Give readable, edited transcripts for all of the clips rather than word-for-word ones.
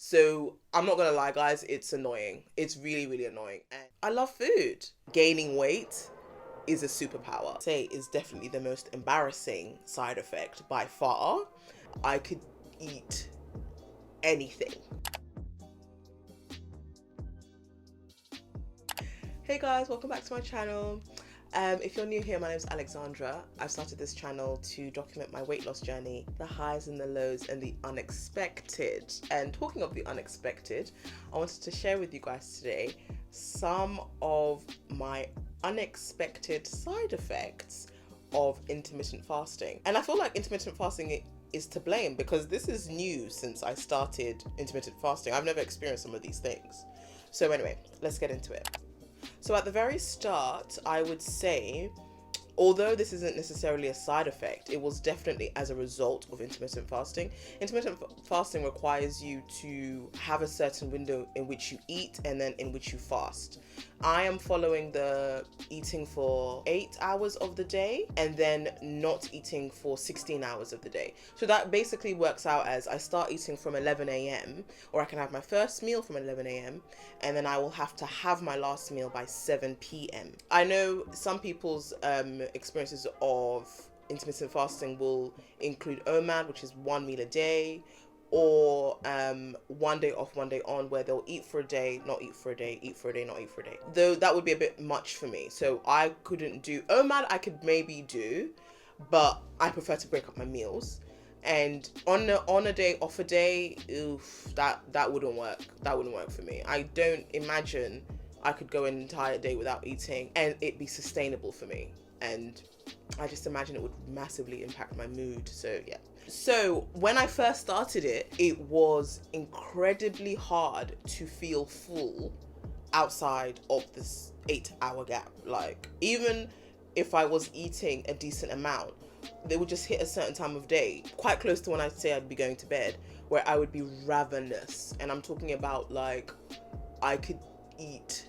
So I'm not gonna lie, guys, it's annoying. It's really, really annoying. And I love food. Gaining weight is a superpower. Say is definitely the most embarrassing side effect by far. I could eat anything. Hey guys, welcome back to my channel. If you're new here, my name is Alexandra. I've started this channel to document my weight loss journey, the highs and the lows and the unexpected. And talking of the unexpected, I wanted to share with you guys today some of my unexpected side effects of intermittent fasting. And I feel like intermittent fasting is to blame because this is new since I started intermittent fasting. I've never experienced some of these things. So anyway, let's get into it. So at the very start, I would say, although this isn't necessarily a side effect, it was definitely as a result of intermittent fasting. Intermittent fasting requires you to have a certain window in which you eat and then in which you fast. I am following the eating for 8 hours of the day and then not eating for 16 hours of the day. So that basically works out as I start eating from 11 a.m. or I can have my first meal from 11 a.m. and then I will have to have my last meal by 7 p.m. I know some people's experiences of intermittent fasting will include OMAD, which is 1 meal a day, or 1 day off, 1 day on, where they'll eat for a day, not eat for a day, eat for a day, not eat for a day. Though that would be a bit much for me. So I couldn't do OMAD. I could maybe do, but I prefer to break up my meals. And on a day, off a day, oof, that wouldn't work. That wouldn't work for me. I don't imagine I could go an entire day without eating and it be sustainable for me. And I just imagine it would massively impact my mood. So yeah. So when I first started it, it was incredibly hard to feel full outside of this 8-hour gap. Like, even if I was eating a decent amount, they would just hit a certain time of day, quite close to when I'd say I'd be going to bed, where I would be ravenous. And I'm talking about, like, I could eat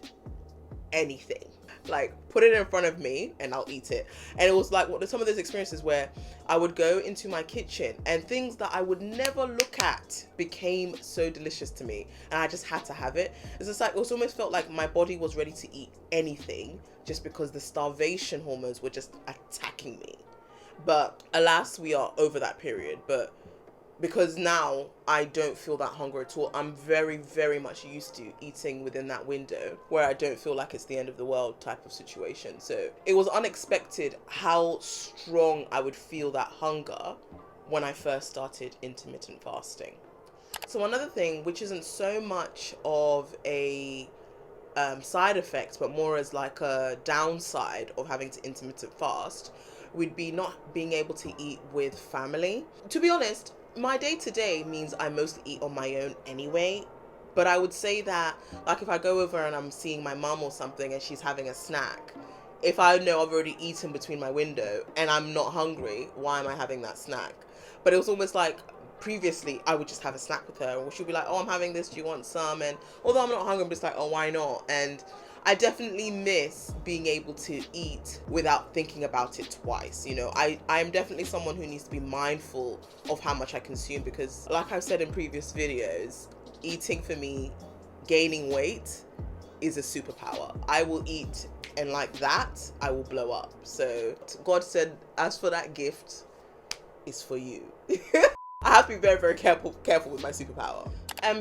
anything. Like, put it in front of me and I'll eat it. And it was like some of those experiences where I would go into my kitchen and things that I would never look at became so delicious to me, and I just had to have it. It's just like, it almost felt like my body was ready to eat anything just because the starvation hormones were just attacking me. But alas, we are over that period. But because now I don't feel that hunger at all, I'm very, very much used to eating within that window where I don't feel like it's the end of the world type of situation. So it was unexpected how strong I would feel that hunger when I first started intermittent fasting. So another thing, which isn't so much of a side effect, but more as like a downside of having to intermittent fast, would be not being able to eat with family. To be honest, my day-to-day means I mostly eat on my own anyway, but I would say that, like, if I go over and I'm seeing my mum or something and she's having a snack, if I know I've already eaten between my window and I'm not hungry, why am I having that snack? But it was almost like previously I would just have a snack with her, or she'd be like, oh, I'm having this, do you want some? And although I'm not hungry, I'm just like, oh, why not? And I definitely miss being able to eat without thinking about it twice. You know, I'm definitely someone who needs to be mindful of how much I consume, because like I've said in previous videos, eating for me, gaining weight is a superpower. I will eat, and like that, I will blow up. So God said, as for that gift, it's for you. I have to be very, very careful with my superpower.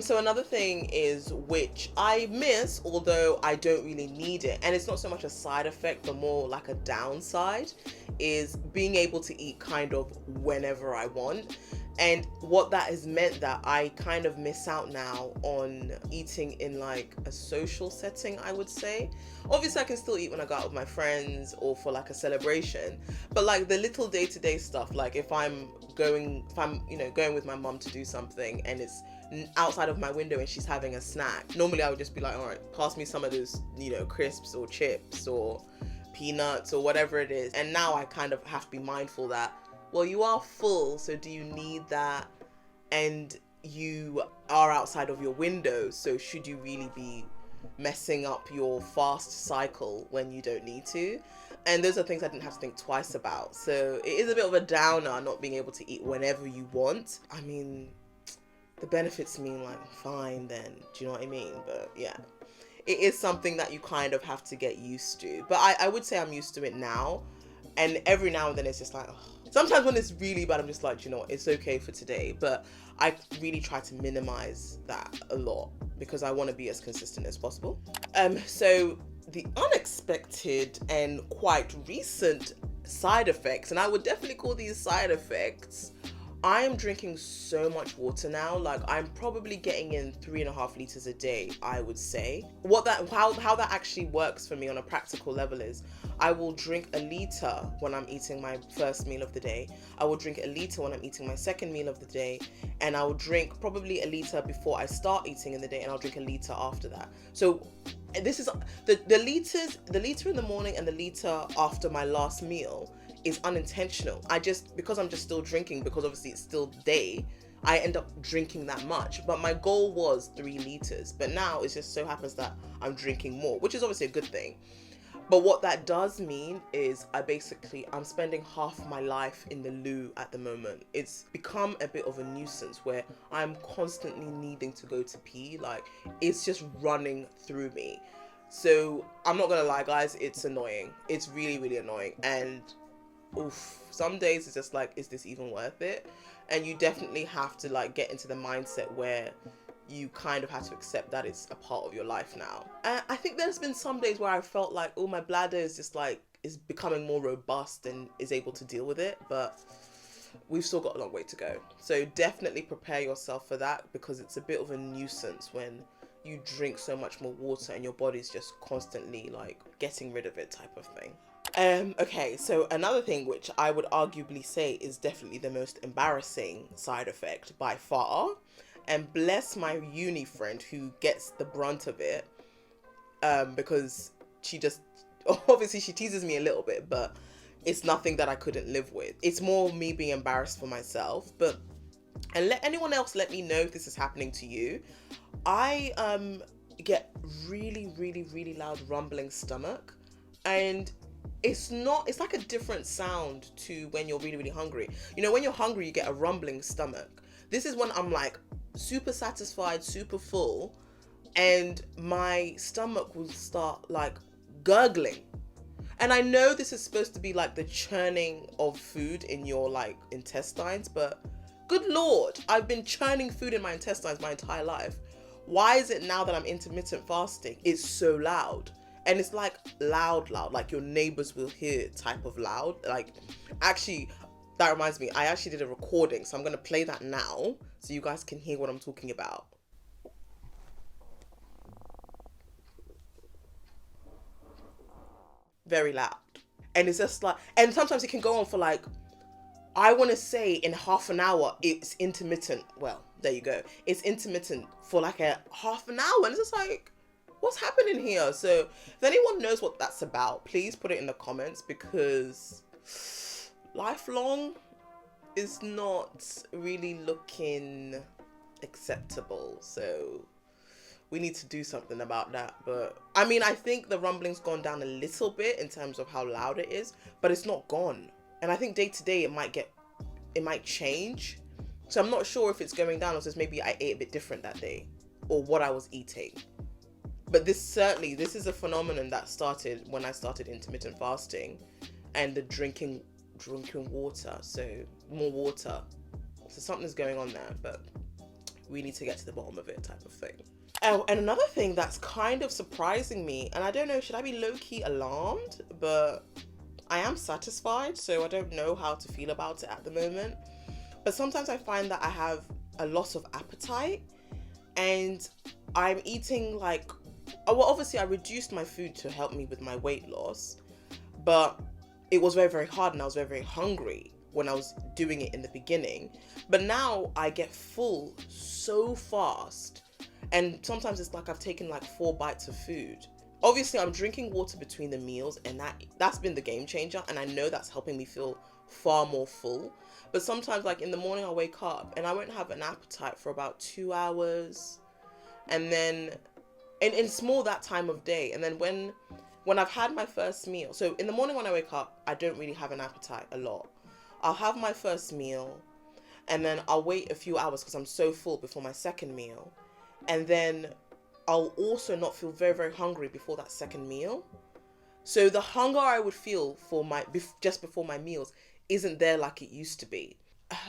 So another thing is, which I miss, although I don't really need it, and it's not so much a side effect, but more like a downside, is being able to eat kind of whenever I want. And what that has meant that I kind of miss out now on eating in like a social setting, I would say. Obviously I can still eat when I go out with my friends or for like a celebration, but like the little day-to-day stuff, like if I'm going with my mum to do something and it's outside of my window and she's having a snack, normally I would just be like, all right, pass me some of those, crisps or chips or peanuts or whatever it is. And now I kind of have to be mindful that, well, you are full, so do you need that? And you are outside of your window, so should you really be messing up your fast cycle when you don't need to? And those are things I didn't have to think twice about. So it is a bit of a downer not being able to eat whenever you want. I mean, the benefits mean like fine then. Do you know what I mean? But yeah, it is something that you kind of have to get used to. But I would say I'm used to it now. And every now and then it's just like, oh. Sometimes when it's really bad, I'm just like, you know what, it's okay for today. But I really try to minimize that a lot because I want to be as consistent as possible. So the unexpected and quite recent side effects, and I would definitely call these side effects, I am drinking so much water now. Like I'm probably getting in 3.5 liters a day, I would say. How that actually works for me on a practical level is I will drink a liter when I'm eating my first meal of the day. I will drink a liter when I'm eating my second meal of the day. And I will drink probably a liter before I start eating in the day, and I'll drink a liter after that. So this is the liter in the morning and the liter after my last meal is unintentional. Because I'm just still drinking, because obviously it's still day, I end up drinking that much. But my goal was 3 liters. But now it just so happens that I'm drinking more, which is obviously a good thing. But what that does mean is I'm spending half my life in the loo at the moment. It's become a bit of a nuisance where I'm constantly needing to go to pee. Like it's just running through me. So I'm not gonna lie, guys, it's annoying. It's really, really annoying. And oof, some days it's just like, is this even worth it? And you definitely have to like get into the mindset where you kind of have to accept that it's a part of your life now. And I think there's been some days where I felt like, oh, my bladder is just like, is becoming more robust and is able to deal with it, but we've still got a long way to go. So definitely prepare yourself for that, because it's a bit of a nuisance when you drink so much more water and your body's just constantly like getting rid of it type of thing. Okay, so another thing which I would arguably say is definitely the most embarrassing side effect by far, and bless my uni friend who gets the brunt of it, because she just, obviously she teases me a little bit, but it's nothing that I couldn't live with. It's more me being embarrassed for myself. And let anyone else let me know if this is happening to you. I get really, really, really loud rumbling stomach, and it's like a different sound to when you're really, really hungry. You know, when you're hungry, you get a rumbling stomach. This is when I'm like super satisfied, super full, and my stomach will start like gurgling. And I know this is supposed to be like the churning of food in your like intestines, but good Lord, I've been churning food in my intestines my entire life. Why is it now that I'm intermittent fasting, it's so loud? And it's like loud, like your neighbors will hear type of loud. Like, actually, that reminds me, I actually did a recording, so I'm going to play that now so you guys can hear what I'm talking about. Very loud. And it's just like, and sometimes it can go on for like, I want to say in half an hour, it's intermittent. Well, there you go. It's intermittent for like a half an hour. And it's just like, what's happening here? So if anyone knows what that's about, please put it in the comments, because lifelong is not really looking acceptable. So we need to do something about that. But I mean, I think the rumbling's gone down a little bit in terms of how loud it is, but it's not gone. And I think day to day it might change. So I'm not sure if it's going down or just maybe I ate a bit different that day or what I was eating. But this is a phenomenon that started when I started intermittent fasting and the drinking water. So more water. So something's going on there, but we need to get to the bottom of it type of thing. Oh, and another thing that's kind of surprising me, and I don't know, should I be low-key alarmed? But I am satisfied, so I don't know how to feel about it at the moment. But sometimes I find that I have a loss of appetite, and I'm eating like, well, obviously I reduced my food to help me with my weight loss, but it was very, very hard, and I was very, very hungry when I was doing it in the beginning. But now I get full so fast, and sometimes it's like I've taken like 4 bites of food. Obviously, I'm drinking water between the meals, and that's been the game changer, and I know that's helping me feel far more full. But sometimes, like in the morning, I wake up and I won't have an appetite for about 2 hours, and then, and it's more that time of day. And then when I've had my first meal, so in the morning when I wake up, I don't really have an appetite a lot. I'll have my first meal, and then I'll wait a few hours because I'm so full before my second meal, and then I'll also not feel very, very hungry before that second meal. So the hunger I would feel for just before my meals isn't there like it used to be.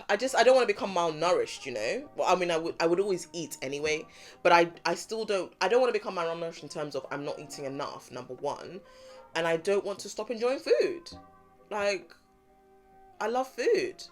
I don't want to become malnourished, you know. Well, I mean, I would always eat anyway, but I still don't want to become malnourished in terms of I'm not eating enough, number one, and I don't want to stop enjoying food. Like, I love food,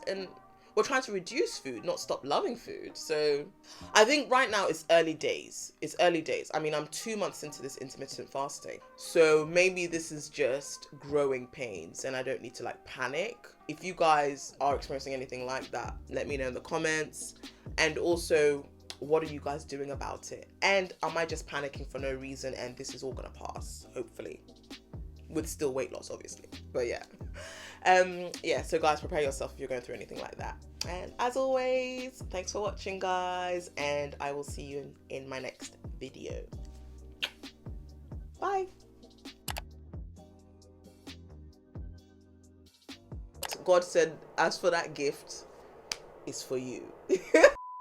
and we're trying to reduce food, not stop loving food. So I think right now it's early days. It's early days. I mean, I'm 2 months into this intermittent fasting. So maybe this is just growing pains and I don't need to like panic. If you guys are experiencing anything like that, let me know in the comments. And also, what are you guys doing about it? And am I just panicking for no reason and this is all gonna pass, hopefully? With still weight loss, obviously. But yeah. Yeah, so guys, prepare yourself if you're going through anything like that. And as always, thanks for watching, guys, and I will see you in my next video. Bye. God said, as for that gift, it's for you.